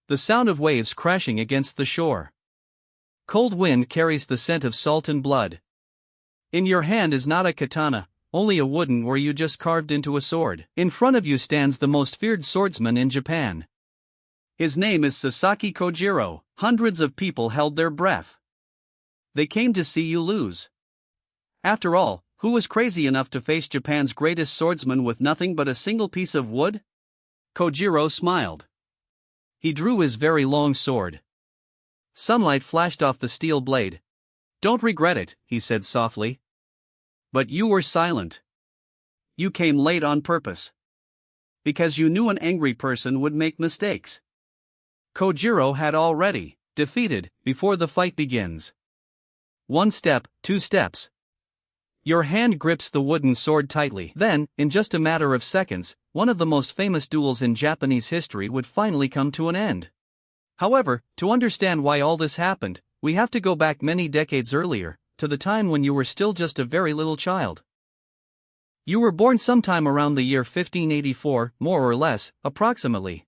the sound of waves crashing against the shore. Cold wind carries the scent of salt and blood. In your hand is not a katana, only a wooden where you just carved into a sword. In front of you stands the most feared swordsman in Japan. His name is Sasaki Kojiro. Hundreds of people held their breath. They came to see you lose. After all, who was crazy enough to face Japan's greatest swordsman with nothing but a single piece of wood? Kojiro smiled. He drew his very long sword. Sunlight flashed off the steel blade. "Don't regret it," he said softly. "But you were silent. You came late on purpose. Because you knew an angry person would make mistakes." Kojiro had already defeated before the fight begins. One step, two steps. Your hand grips the wooden sword tightly. Then, in just a matter of seconds, one of the most famous duels in Japanese history would finally come to an end. However, to understand why all this happened, we have to go back many decades earlier, to the time when you were still just a very little child. You were born sometime around the year 1584, more or less, approximately.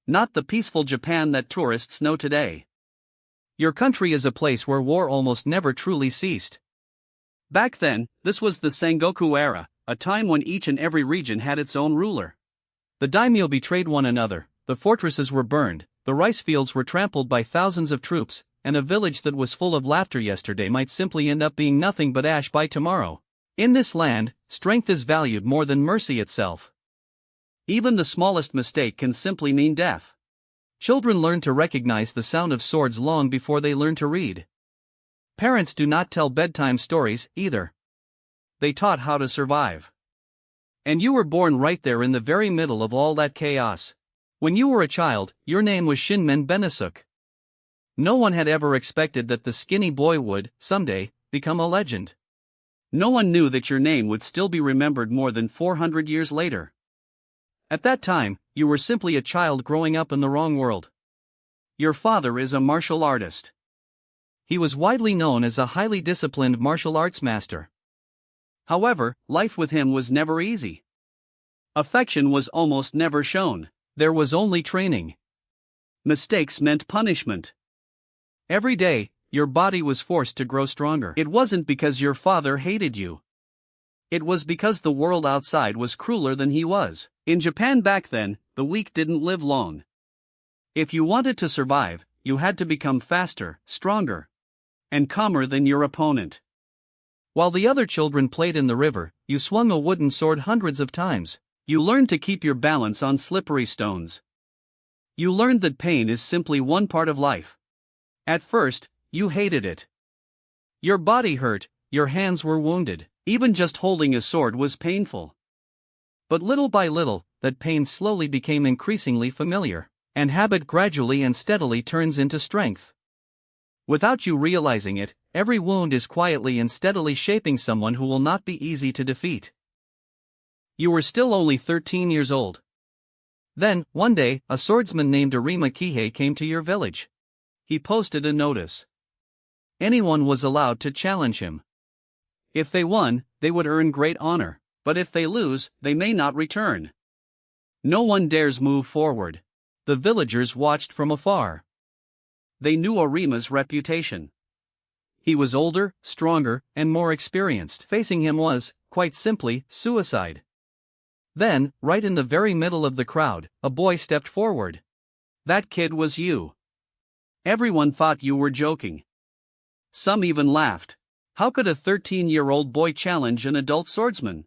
Not the peaceful Japan that tourists know today. Your country is a place where war almost never truly ceased. Back then, this was the Sengoku era, a time when each and every region had its own ruler. The daimyo betrayed one another, the fortresses were burned, the rice fields were trampled by thousands of troops, and a village that was full of laughter yesterday might simply end up being nothing but ash by tomorrow. In this land, strength is valued more than mercy itself. Even the smallest mistake can simply mean death. Children learn to recognize the sound of swords long before they learn to read. Parents do not tell bedtime stories, either. They taught how to survive. And you were born right there in the very middle of all that chaos. When you were a child, your name was Shinmen Benesuk. No one had ever expected that the skinny boy would, someday, become a legend. No one knew that your name would still be remembered more than 400 years later. At that time, you were simply a child growing up in the wrong world. Your father is a martial artist. He was widely known as a highly disciplined martial arts master. However, life with him was never easy. Affection was almost never shown. There was only training. Mistakes meant punishment. Every day, your body was forced to grow stronger. It wasn't because your father hated you. It was because the world outside was crueler than he was. In Japan back then, the weak didn't live long. If you wanted to survive, you had to become faster, stronger, and calmer than your opponent. While the other children played in the river, you swung a wooden sword hundreds of times. You learned to keep your balance on slippery stones. You learned that pain is simply one part of life. At first, you hated it. Your body hurt, your hands were wounded, even just holding a sword was painful. But little by little, that pain slowly became increasingly familiar, and habit gradually and steadily turns into strength. Without you realizing it, every wound is quietly and steadily shaping someone who will not be easy to defeat. You were still only 13 years old. Then, one day, a swordsman named Arima Kihei came to your village. He posted a notice. Anyone was allowed to challenge him. If they won, they would earn great honor, but if they lose, they may not return. No one dares move forward. The villagers watched from afar. They knew Arima's reputation. He was older, stronger, and more experienced. Facing him was, quite simply, suicide. Then, right in the very middle of the crowd, a boy stepped forward. That kid was you. Everyone thought you were joking. Some even laughed. How could a 13-year-old boy challenge an adult swordsman?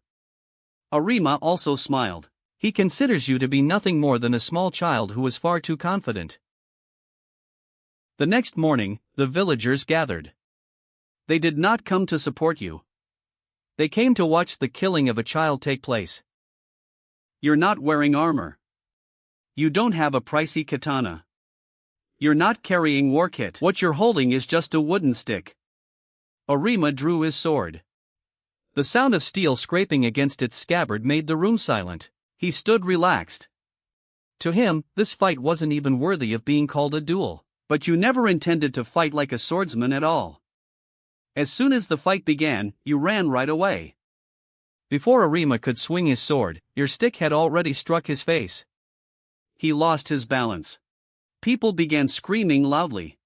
Arima also smiled. He considers you to be nothing more than a small child who is far too confident. The next morning, the villagers gathered. They did not come to support you. They came to watch the killing of a child take place. You're not wearing armor. You don't have a pricey katana. You're not carrying war kit. What you're holding is just a wooden stick. Arima drew his sword. The sound of steel scraping against its scabbard made the room silent. He stood relaxed. To him, this fight wasn't even worthy of being called a duel. But you never intended to fight like a swordsman at all. As soon as the fight began, you ran right away. Before Arima could swing his sword, your stick had already struck his face. He lost his balance. People began screaming loudly.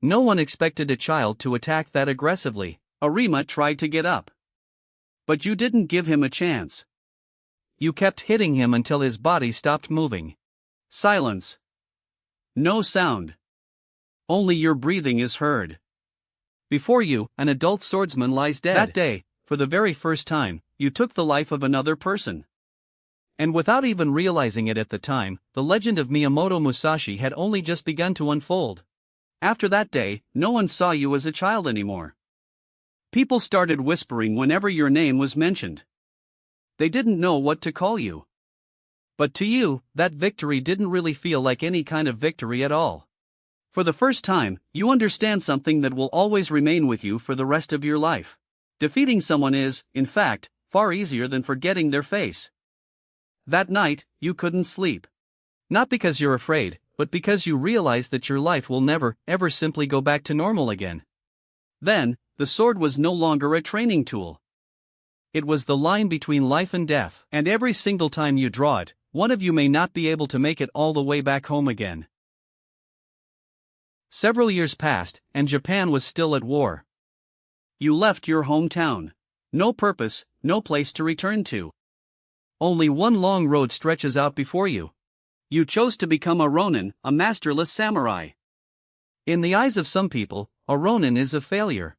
No one expected a child to attack that aggressively. Arima tried to get up. But you didn't give him a chance. You kept hitting him until his body stopped moving. Silence. No sound. Only your breathing is heard. Before you, an adult swordsman lies dead. That day, for the very first time, you took the life of another person. And without even realizing it at the time, the legend of Miyamoto Musashi had only just begun to unfold. After that day, no one saw you as a child anymore. People started whispering whenever your name was mentioned. They didn't know what to call you. But to you, that victory didn't really feel like any kind of victory at all. For the first time, you understand something that will always remain with you for the rest of your life. Defeating someone is, in fact, far easier than forgetting their face. That night, you couldn't sleep. Not because you're afraid, but because you realize that your life will never, ever simply go back to normal again. Then, the sword was no longer a training tool. It was the line between life and death, and every single time you draw it, one of you may not be able to make it all the way back home again. Several years passed, and Japan was still at war. You left your hometown. No purpose, no place to return to. Only one long road stretches out before you. You chose to become a ronin, a masterless samurai. In the eyes of some people, a ronin is a failure.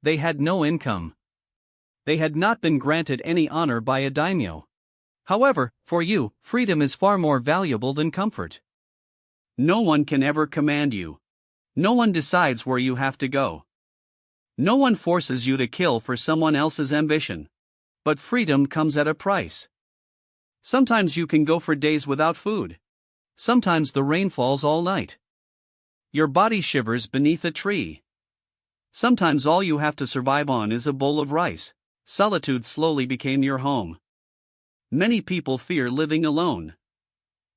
They had no income. They had not been granted any honor by a daimyo. However, for you, freedom is far more valuable than comfort. No one can ever command you. No one decides where you have to go. No one forces you to kill for someone else's ambition. But freedom comes at a price. Sometimes you can go for days without food. Sometimes the rain falls all night. Your body shivers beneath a tree. Sometimes all you have to survive on is a bowl of rice. Solitude slowly became your home. Many people fear living alone.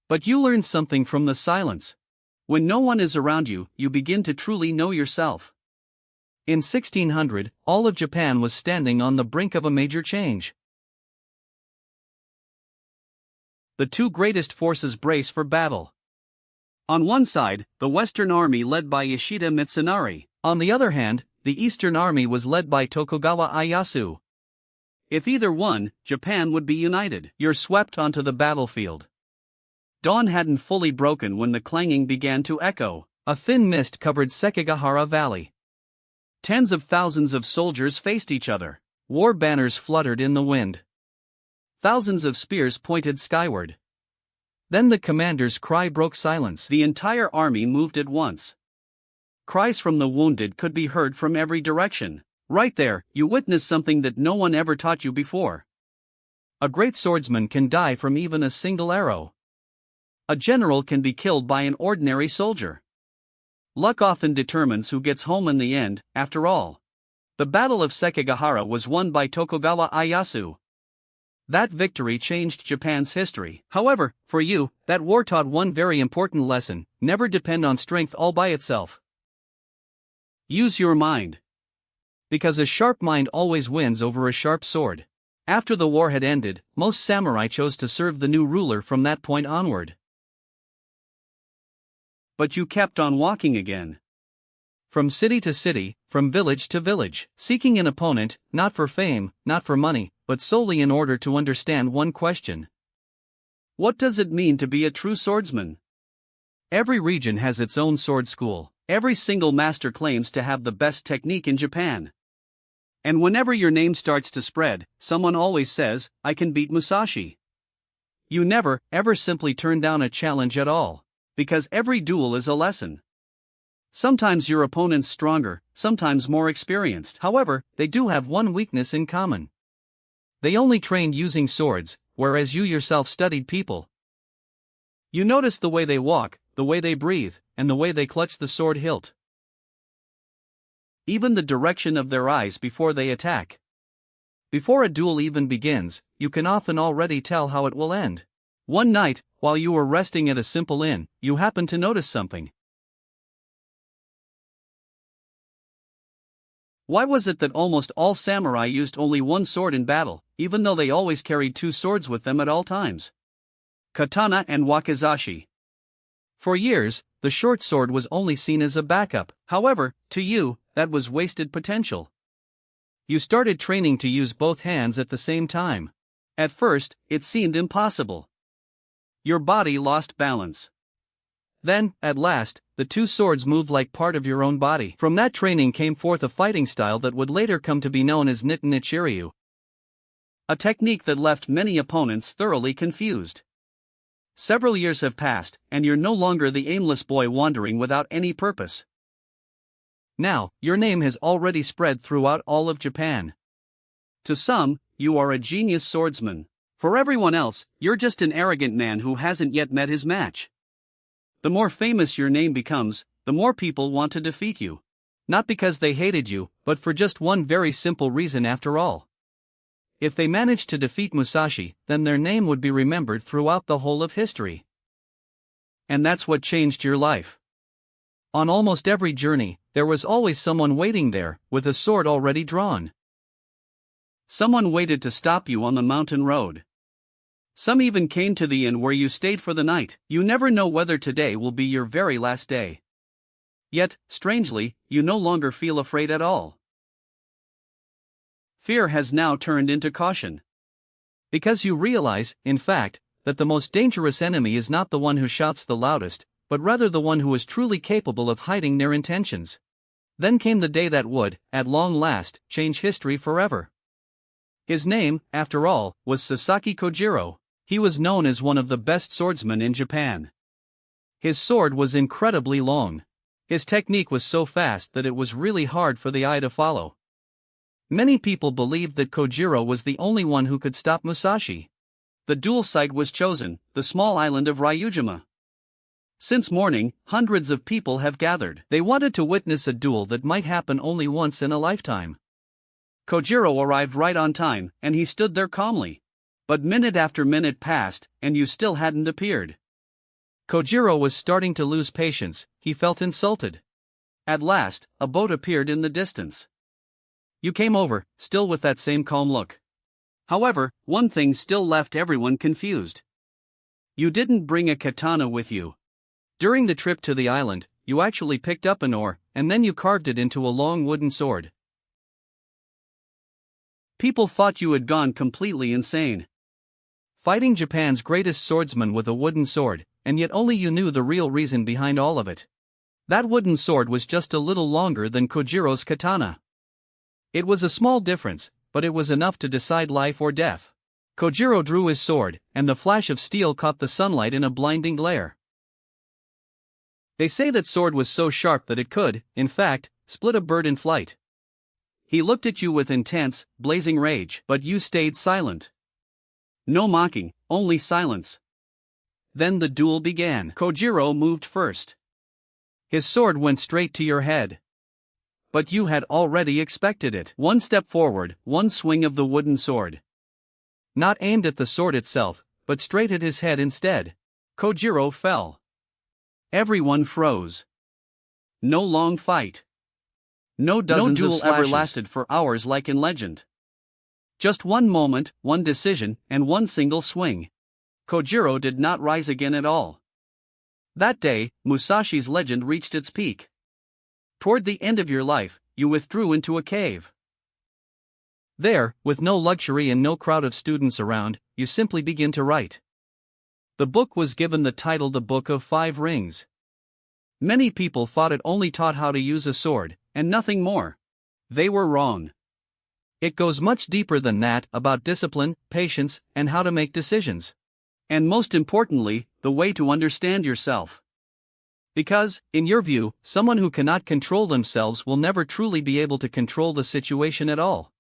But you learn something from the silence. When no one is around you, you begin to truly know yourself. In 1600, all of Japan was standing on the brink of a major change. The two greatest forces brace for battle. On one side, the Western Army led by Yoshida Mitsunari. On the other hand, the Eastern Army was led by Tokugawa Ieyasu. If either won, Japan would be united. You're swept onto the battlefield. Dawn hadn't fully broken when the clanging began to echo. A thin mist covered Sekigahara Valley. Tens of thousands of soldiers faced each other. War banners fluttered in the wind. Thousands of spears pointed skyward. Then the commander's cry broke silence. The entire army moved at once. Cries from the wounded could be heard from every direction. Right there, you witnessed something that no one ever taught you before. A great swordsman can die from even a single arrow. A general can be killed by an ordinary soldier. Luck often determines who gets home in the end, after all. The Battle of Sekigahara was won by Tokugawa Ieyasu. That victory changed Japan's history. However, for you, that war taught one very important lesson: never depend on strength all by itself. Use your mind. Because a sharp mind always wins over a sharp sword. After the war had ended, most samurai chose to serve the new ruler from that point onward. But you kept on walking again. From city to city, from village to village, seeking an opponent, not for fame, not for money, but solely in order to understand one question. What does it mean to be a true swordsman? Every region has its own sword school. Every single master claims to have the best technique in Japan. And whenever your name starts to spread, someone always says, "I can beat Musashi." You never, ever simply turn down a challenge at all. Because every duel is a lesson. Sometimes your opponent's stronger, sometimes more experienced. However, they do have one weakness in common. They only trained using swords, whereas you yourself studied people. You notice the way they walk, the way they breathe, and the way they clutch the sword hilt. Even the direction of their eyes before they attack. Before a duel even begins, you can often already tell how it will end. One night, while you were resting at a simple inn, you happened to notice something. Why was it that almost all samurai used only one sword in battle, even though they always carried two swords with them at all times? Katana and wakizashi. For years, the short sword was only seen as a backup. However, to you, that was wasted potential. You started training to use both hands at the same time. At first, it seemed impossible. Your body lost balance. Then, at last, the two swords moved like part of your own body. From that training came forth a fighting style that would later come to be known as Nitten Ichiryu. A technique that left many opponents thoroughly confused. Several years have passed, and you're no longer the aimless boy wandering without any purpose. Now, your name has already spread throughout all of Japan. To some, you are a genius swordsman. For everyone else, you're just an arrogant man who hasn't yet met his match. The more famous your name becomes, the more people want to defeat you. Not because they hated you, but for just one very simple reason after all. If they managed to defeat Musashi, then their name would be remembered throughout the whole of history. And that's what changed your life. On almost every journey, there was always someone waiting there, with a sword already drawn. Someone waited to stop you on the mountain road. Some even came to the inn where you stayed for the night. You never know whether today will be your very last day. Yet, strangely, you no longer feel afraid at all. Fear has now turned into caution. Because you realize, in fact, that the most dangerous enemy is not the one who shouts the loudest, but rather the one who is truly capable of hiding their intentions. Then came the day that would, at long last, change history forever. His name, after all, was Sasaki Kojiro. He was known as one of the best swordsmen in Japan. His sword was incredibly long. His technique was so fast that it was really hard for the eye to follow. Many people believed that Kojiro was the only one who could stop Musashi. The duel site was chosen, the small island of Ryujima. Since morning, hundreds of people have gathered. They wanted to witness a duel that might happen only once in a lifetime. Kojiro arrived right on time, and he stood there calmly. But minute after minute passed, and you still hadn't appeared. Kojiro was starting to lose patience. He felt insulted. At last, a boat appeared in the distance. You came over, still with that same calm look. However, one thing still left everyone confused. You didn't bring a katana with you. During the trip to the island, you actually picked up an oar, and then you carved it into a long wooden sword. People thought you had gone completely insane. Fighting Japan's greatest swordsman with a wooden sword, and yet only you knew the real reason behind all of it. That wooden sword was just a little longer than Kojiro's katana. It was a small difference, but it was enough to decide life or death. Kojiro drew his sword, and the flash of steel caught the sunlight in a blinding glare. They say that sword was so sharp that it could, in fact, split a bird in flight. He looked at you with intense, blazing rage, but you stayed silent. No mocking, only silence. Then the duel began. Kojiro moved first. His sword went straight to your head. But you had already expected it. One step forward, one swing of the wooden sword. Not aimed at the sword itself, but straight at his head instead. Kojiro fell. Everyone froze. No long fight. No dozens of slashes. No duel ever lasted for hours like in legend. Just one moment, one decision, and one single swing. Kojiro did not rise again at all. That day, Musashi's legend reached its peak. Toward the end of your life, you withdrew into a cave. There, with no luxury and no crowd of students around, you simply begin to write. The book was given the title The Book of Five Rings. Many people thought it only taught how to use a sword, and nothing more. They were wrong. It goes much deeper than that, about discipline, patience, and how to make decisions. And most importantly, the way to understand yourself. Because, in your view, someone who cannot control themselves will never truly be able to control the situation at all.